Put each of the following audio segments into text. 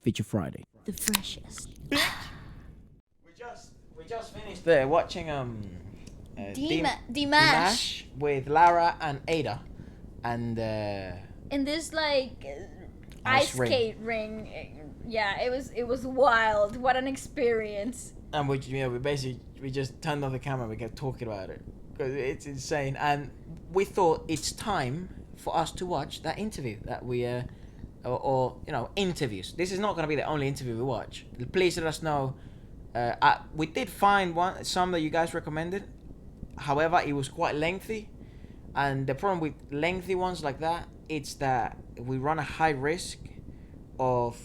Feature Friday. The freshest. We just finished watching Dimash. with Lara and Ada, and In this like Ice ice ring. skate ring. Yeah, it was wild. What an experience. and we just turned on the camera. We kept talking about it because it's insane, and we thought it's time for us to watch that interview that we or interviews. This is not going to be the only interview we watch. Please let us know. We did find some that you guys recommended. However, it was quite lengthy, and the problem with lengthy ones like that, it's that we run a high risk of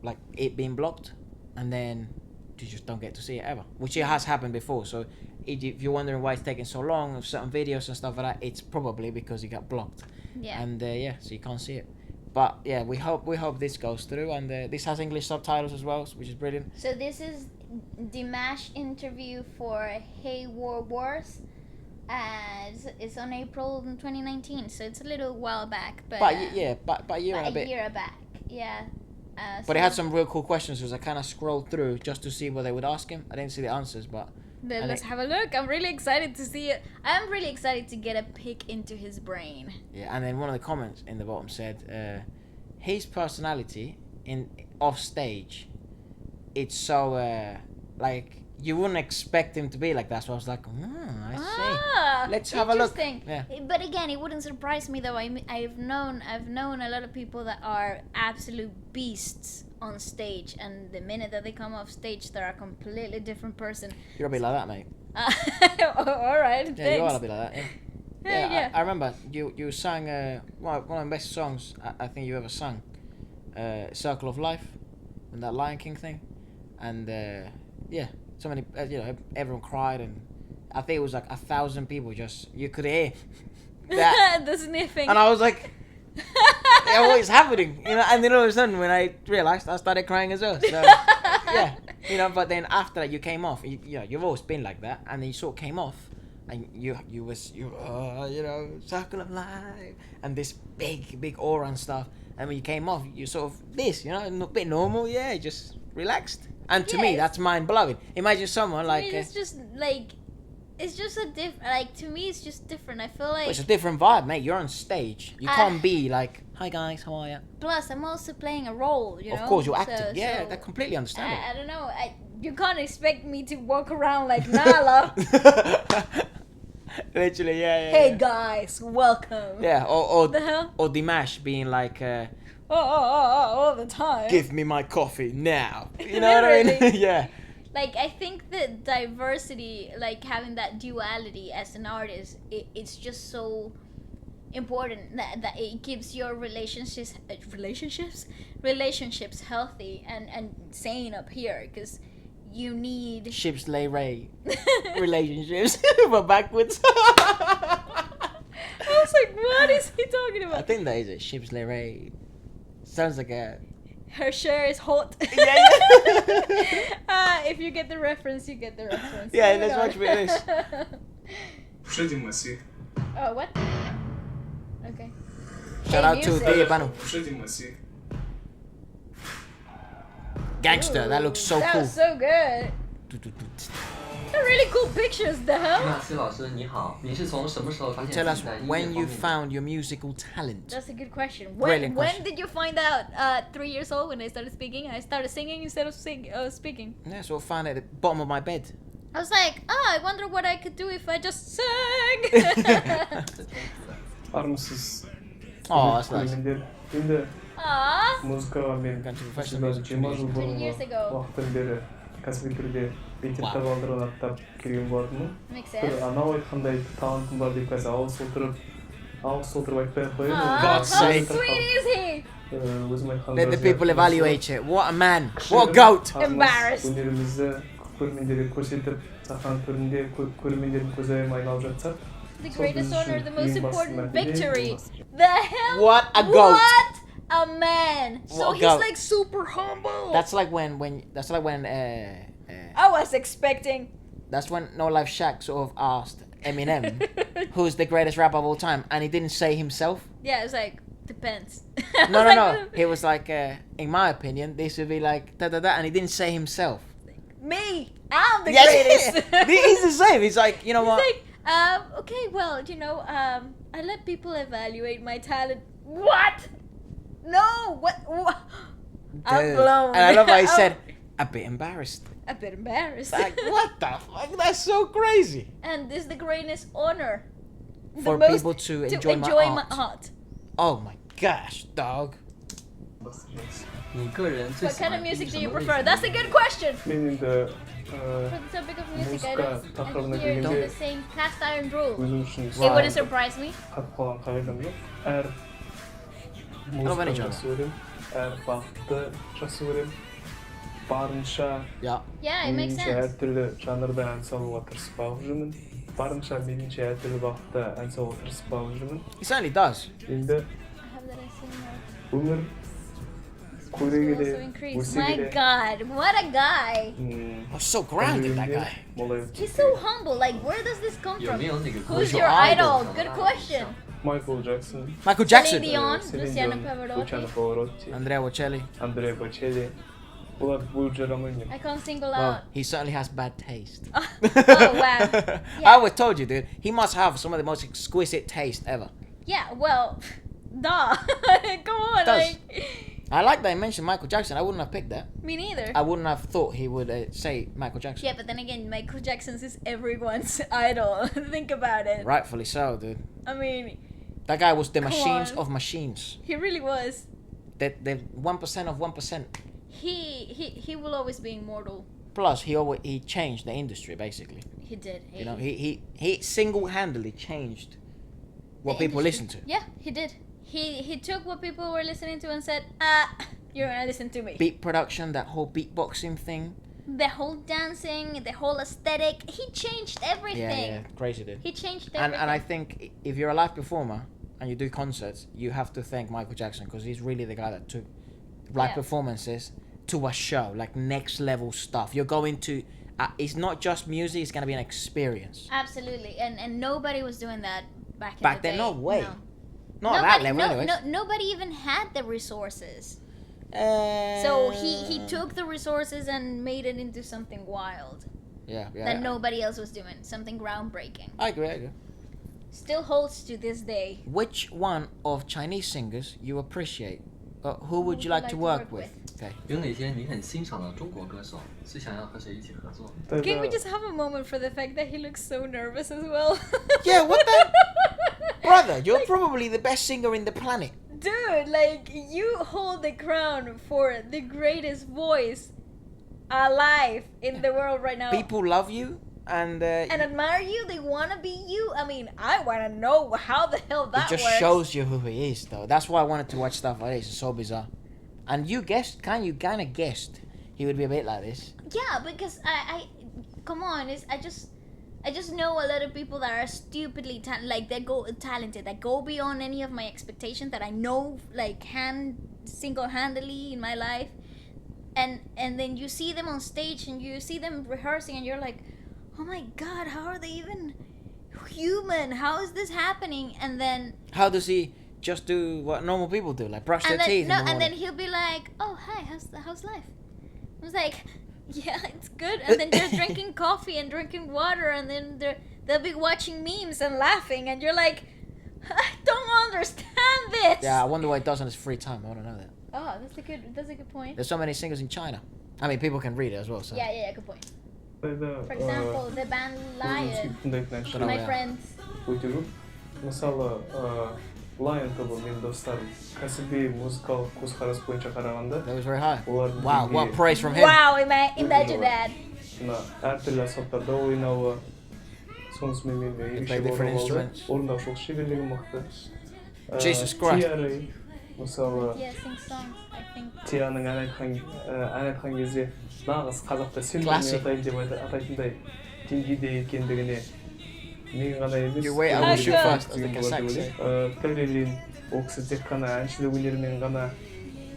like it being blocked, and then you just don't get to see it ever, which it has happened before. So if you're wondering why it's taking so long of certain videos and stuff like that, it's probably because it got blocked. Yeah. And so you can't see it. But yeah, we hope this goes through, and this has English subtitles as well, which is brilliant. So this is Dimash interview for HeyWarWars, and it's on April 2019. So it's a little while back, but But a year and a bit. A year back, yeah. But it had some real cool questions, because I kind of scrolled through just to see what they would ask him. I didn't see the answers, but Let's have a look. I'm really excited to see it. I'm really excited to get a peek into his brain. yeah. And then one of the comments in the bottom said, his personality off stage, it's so like you wouldn't expect him to be like that. So I was like, I see. Let's have a look. Interesting. Yeah. But again, it wouldn't surprise me though. I've known a lot of people that are absolute beasts on stage, and the minute that they come off stage, they're a completely different person. You're a bit like that, mate. All right. Yeah, thanks. you are a bit like that. Yeah. Yeah. I remember you sang one of the best songs I think you ever sung, "Circle of Life," and that Lion King thing, and so many everyone cried, and I think it was like 1,000 people you could hear that, The sniffing. and I was like, yeah, what is happening? And then all of a sudden when I realized, I started crying as well. So yeah, but then after that you came off. You've always been like that, and then you sort of came off. And you circle of life, and this big aura and stuff. And when you came off, you sort of a bit normal, just relaxed. And to me, Yes. that's mind blowing. Imagine someone like it's just a different. To me, it's just different. I feel like it's a different vibe, mate. You're on stage. You can't be like, "Hi guys, how are you?" Plus, I'm also playing a role. Of course, you're acting. So that's completely understandable. I don't know. You can't expect me to walk around like Nala. Literally, yeah. Hey guys, welcome. Yeah, or The hell? or Dimash being like, all the time. "Give me my coffee now." You know what I mean? Literally. Yeah. Like, I think that diversity, like having that duality as an artist, it's just so important that it keeps your relationships healthy and sane up here, because you need Ships lay ray relationships, but backwards. I was like, what is he talking I about? think that is it. Ships lay ray. Sounds like a. Her share is hot. Yeah. If you get the reference, you get the reference. Yeah, Moving let's on. watch with this. Слушайте Маси. Oh, what? Okay. Shout out to music. Dimash. Слушайте Маси. Gangster. That looks so That cool. was so good. They're really cool pictures, the hell? 纳西老师你好，你是从什么时候发现 Tell 自 us 己在音乐 when 方 you 面 found your musical talent. That's a good question. Brilliant When question. did you find out? 3 years old when I started speaking. I started singing instead of speaking. Yeah, so I found it at the bottom of my bed. I was like, I wonder what I could do if I just sang. Армысыз. Oh, that's nice. Енді Aww. музыкаға мен Gone to professional music 20 жыл 20 years бұрынғы ago. уақыттан бері кәсіби түрде мектеп табалдырығын аттап келген болатынмын. Makes Бір sense. анау айтқандай талантым бар деп қазір алыс отырып айтпай ақ қояйын. Aw, God's how sake. sweet is he? Өзім айтқан Let the people evaluate it. What a man. What a goat. Embarrassed. Өнерімізді көрермендерге көрсетіп, сахна төрінде көрермендердің көзайымы айналып жатсақ, The greatest honor, the most important Ең басты victory. мәртебе The hell? What a goat. What a man. So What a he's goat. like super humble. That's like when I was expecting. that's when No Life Shaq sort of asked Eminem who's the greatest rapper of all time, and he didn't say himself. Yeah, it's like, Depends. No. He was like, in my opinion, this would be like da da da, and he didn't say himself. Me, I'm the greatest. He's the same. He's like, you know what? He's like, okay, well, I let people evaluate my talent. What? No, what? I'm Dude. blown. And I love how he said, a bit embarrassed. A bit embarrassed. Like, what the fuck? That's so crazy. And this is the greatest honor. For people to enjoy my art. Oh my gosh, dog. 你个人最 What 喜 kind 欢 of music 听 do 什 you 么类 prefer? 型 That's a good question. Мен енді For the topic of music, I Музыка тақырыбына hear келгенде the same cast iron rule. өзім үшін It wouldn't surprise me. қатып қалған қағидам жоқ. Әр музыканы жақсы көремін, әр бағытты жақсы көремін. Барынша Yeah. Yeah, it makes меніңше sense. әртүрлі жанрда ән салуға тырысып бағып жүрмін. Барынша меніңше әртүрлі бағытта ән салуға тырысып бағып жүрмін. He certainly does. Енді I have that I sing more. өмір көре Also келе, increase. өсе My келе God, what a guy! Oh, so grounded, that guy. молайып He's so humble. Like, where does this come 有 from? 没有那个 Who's your your idol? idol? Good question. Michael Jackson, Michael Celine Jackson. Dion, Celine Luciano Dion, Pavarotti. Luciano Pavarotti, Andrea Bocelli. Andrea Bocelli. Бұлар бөліп жарамайды мен. I can't single Well, out. he certainly has bad taste. Oh, wow. I Yeah. always told you, dude. He must have some of the most exquisite taste ever. Yeah, well, duh. Come on, Does. like, I like that he mentioned Michael Jackson. I wouldn't have picked that. me neither. I wouldn't have thought he would say Michael Jackson. Yeah, but then again, Michael Jackson's is everyone's idol. Think about it. Rightfully so, dude. I mean, That guy was the Come machines on. of machines. he really was. The 1% of 1%. He will always be immortal. Plus, he changed the industry basically. He did. You know, he single-handedly changed what The people industry. listen to. Yeah, he did. He took what people were listening to and said, you're gonna listen to me. Beat production, that whole beatboxing thing. The whole dancing, the whole aesthetic, he changed everything. Yeah, crazy, dude. He changed everything. And I think if you're a live performer and you do concerts, you have to thank Michael Jackson because he's really the guy that took live Yeah. performances to a show, like next level stuff. You're going to, it's not just music, it's going to be an experience. Absolutely, and nobody was doing that back in Back the day. then, no way. No. Not at that level, no, anyways. nobody even had the resources. So So he took the resources and made it into something wild Yeah, that nobody else was doing, something groundbreaking. I agree. Still holds to this day. Which one of Chinese singers you appreciate? Who would you like to work with? Okay. 有哪些你很欣赏的中国歌手？是想要和谁一起合作？ Can we just have a moment for the fact that he looks so nervous as well? Yeah, what the? Brother, you're probably the best singer in the planet. Dude, like, you hold the crown for the greatest voice alive in the world right now. People love you and admire you. They want to be you. I mean, I want to know how the hell it that just works. shows you who he is, though. That's why I wanted to watch stuff like this. It's so bizarre. And you kind of guessed he would be a bit like this. Yeah, because I come on, I just know a lot of people that are stupidly talented, that go beyond any of my expectations, that I know single-handedly in my life, and then you see them on stage and you see them rehearsing and you're like, oh my God, how are they even human? How is this happening? And then How does he just do what normal people do, like brush their teeth? and then he'll be like, oh hi, how's life? I was like, yeah, it's good. And then they're drinking coffee and drinking water, and then they'll be watching memes and laughing, and you're like, I don't understand this. Yeah, I wonder what he does on his free time. I want to know that. Oh, that's a good point. There's so many singers in China. I mean, people can read it as well. So. Yeah, good point. Қытайда, For example, the band Lion, тыңдайтын әнші Oh, my yeah. friends. өте көп. Мысалы, Lion тобы менің достарым кәсіби музыкалық көзқарас бойынша қарағанда That was very high. олардың Wow, what деңгейі praise from him. Wow, imagine that. мына әртүрлі аспаптарда ойнауы сонысымен менде Play ерекше different орын алды. instruments. Орындаушылық шеберлігі мықты. Jesus Christ. Тиарой, мысалы, Yeah, sing songs, I think. Тияның ән айтқан кезде нағыз қазақта сен Classic. атайын деп атайтындай деңгейде екендігіне мен ғана емес You wait, I will shoot first, as the Kazakhs say. Тәулелин ол кісі тек қана әншілік өнерімен ғана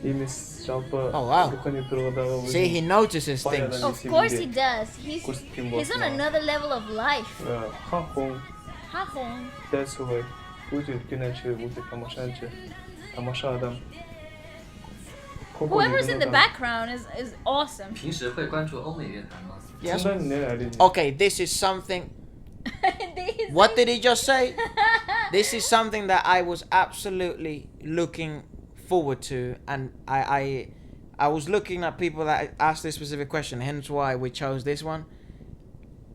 емес жалпы Oh, wow. рухани тұрғыдағы See, he notices things. Of course he does. He's on another level of life. Ханхong Hafong. дәл солай өте үлкен әнші, өте тамаша әнші. тамаша адам. Whoever's in the background is awesome. 平时会关注欧美乐坛吗？ Yes. 네, 알지. Okay, this is something. What did he just say? This is something that I was absolutely looking forward to, and I was looking at people that asked this specific question, hence why we chose this one.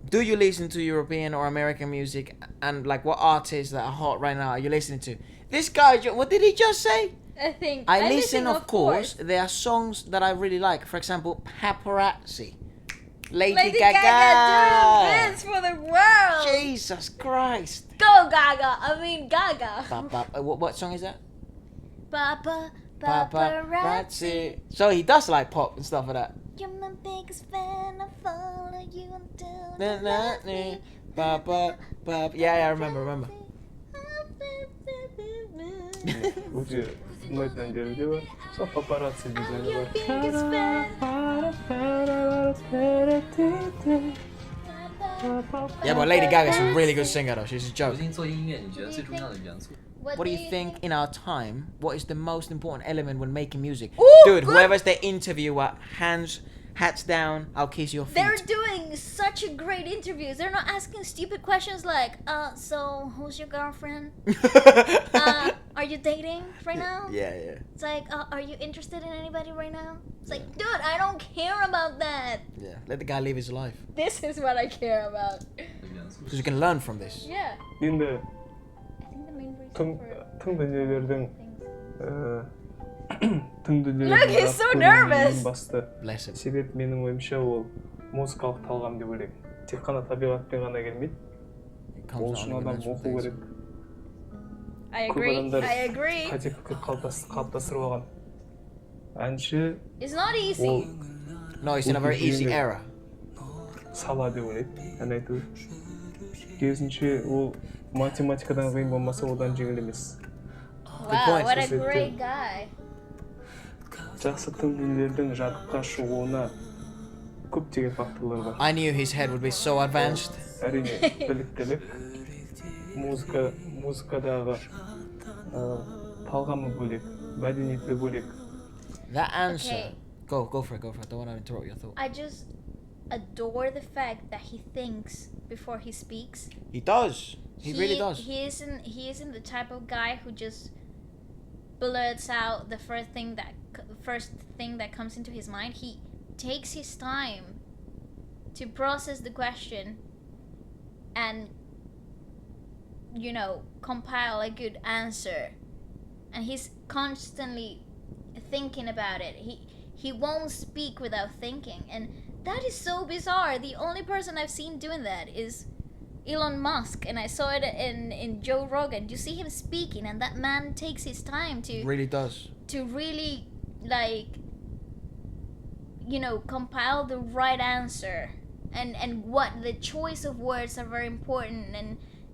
Do you listen to European or American music, and like what artists that are hot right now are you listening to? This guy, what did he just say? I listen, of course. There are songs that I really like. For example, Paparazzi. Lady Gaga doing this for the world. Jesus Christ. Go Gaga. I mean Gaga. What song is that? Paparazzi. So he does like pop and stuff like that. You're my biggest fan. I follow you until Yeah, I remember. 우지 뭐였던 게죠? 서 파파라치 I'm 비디오가. your biggest fan. Yeah, but Lady Gaga's a really good singer though. She's a 如 joke. 今做音乐，你觉得最重要的元素？ What do you think in our time? What is the most important element when making music? Ooh, Dude, good. whoever's the interviewer, hats down, I'll kiss your feet. They're doing such a great interviews. They're not asking stupid questions like, so who's your girlfriend? Are you dating right now? Yeah. It's like, are you interested in anybody right now? It's like, dude, I don't care about that. Yeah, let the guy live his life. This is what I care about. 的元素 Because you can learn from this. Yeah. 근데 I think the main reason 등 for 등등들들등 things. 등등들들. Look, he's so nervous. басты. Bless him. себеп менің ойымша ол музыкалық талғам деп ойлаймын. Тек қана табиғатпен ғана келмейді. It Ол comes үшін out адам of natural оқу things. керек. I Көп agree. адамдар I agree. қате пікір қалыптастырып алған. Әнші It's not easy. ол No, it's in a very easy era. сала деп ойлайды. Ән айту. Керісінше ол математикадан қиын болмаса одан жеңіл емес. Wow, what a Good point. great guy. Жақсы тың дүниелердің жарыққа шығуына көптеген факторлар бар. I knew his head would be so advanced. Әрине біліктілік, музыкадағы талғамы бөлек, мәдениеті бөлек. That answer. Okay. Go for it. Don't want to interrupt your thought. I just adore the fact that he thinks before he speaks. He does. He really does. He isn't the type of guy who just blurts out the first thing that comes into his mind. He takes his time to process the question and compile a good answer. And he's constantly thinking about it. He won't speak without thinking, and that is so bizarre. The only person I've seen doing that is Elon Musk, and I saw it in Joe Rogan. You see him speaking, and that man takes his time to Really does. really compile the right answer, and what the choice of words are very important,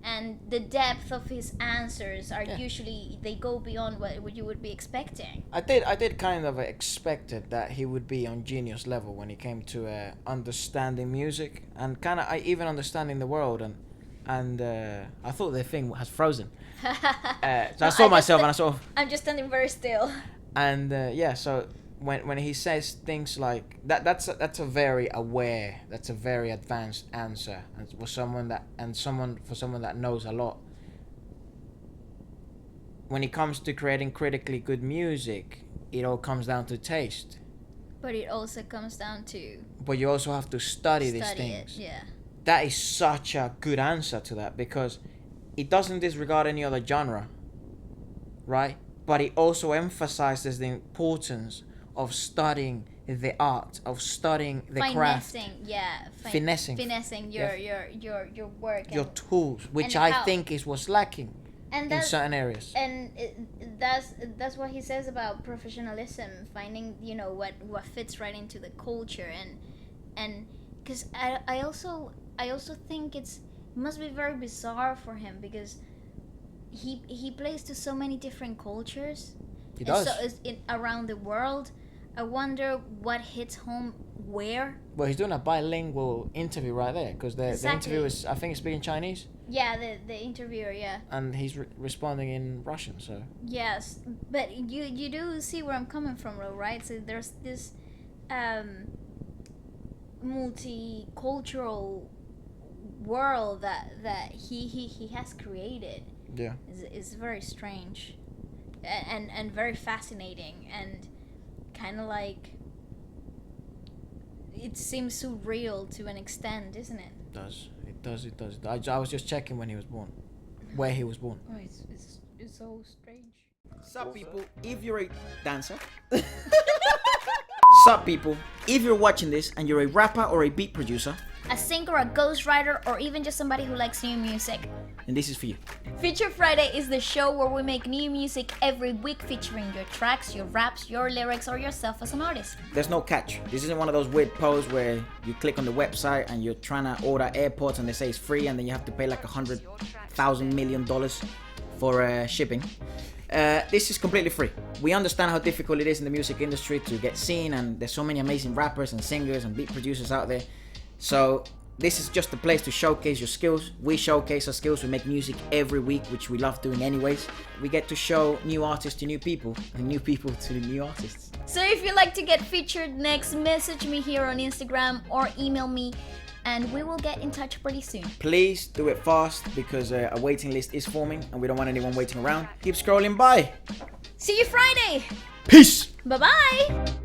and the depth of his answers are usually they go beyond what you would be expecting. I did kind of expected that he would be on genius level when it came to understanding music and kind of even understanding the world, and I thought the thing has frozen. So I saw myself and I sort of. I'm just standing very still. And so when he says things like that's a very aware, that's a very advanced answer, and for someone that knows a lot. When it comes to creating critically good music, it all comes down to taste. But it also comes down to But you also have to study these it. things. Yeah. That is such a good answer to that, because it doesn't disregard any other genre, right? But it also emphasizes the importance of studying the art, of studying the craft, finessing your work, your tools, which and I how- think is what's lacking and in certain areas. And that's what he says about professionalism, finding what fits right into the culture, and because I also think it must be very bizarre for him, because he plays to so many different cultures. He does. And so around the world, I wonder what hits home where. Well, he's doing a bilingual interview right there because the interview is, I think, speaking Chinese. Yeah, the interviewer, yeah. And he's responding in Russian, so. Yes, but you do see where I'm coming from, though, right? So there's this multicultural world that he has created. Yeah. Is very strange, and very fascinating, and kind of like it seems surreal to an extent, isn't it? It does. I was just checking when he was born, where he was born. Oh, it's so strange. Sup people, if you're a dancer. Sup people, if you're watching this and you're a rapper or a beat producer, A singer, a ghostwriter, or even just somebody who likes new music, then this is for you. Feature Friday is the show where we make new music every week featuring your tracks, your raps, your lyrics, or yourself as an artist. There's no catch. This isn't one of those weird posts where you click on the website and you're trying to order AirPods and they say it's free and then you have to pay like $100,000 million for shipping. This is completely free. We understand how difficult it is in the music industry to get seen, and there's so many amazing rappers and singers and beat producers out there. So this is just a place to showcase your skills. We showcase our skills. We make music every week, which we love doing anyways. We get to show new artists to new people and new people to new artists. So if you'd like to get featured next, message me here on Instagram or email me and we will get in touch pretty soon. Please do it fast because a waiting list is forming and we don't want anyone waiting around. Keep scrolling by. See you Friday. Peace. Bye-bye.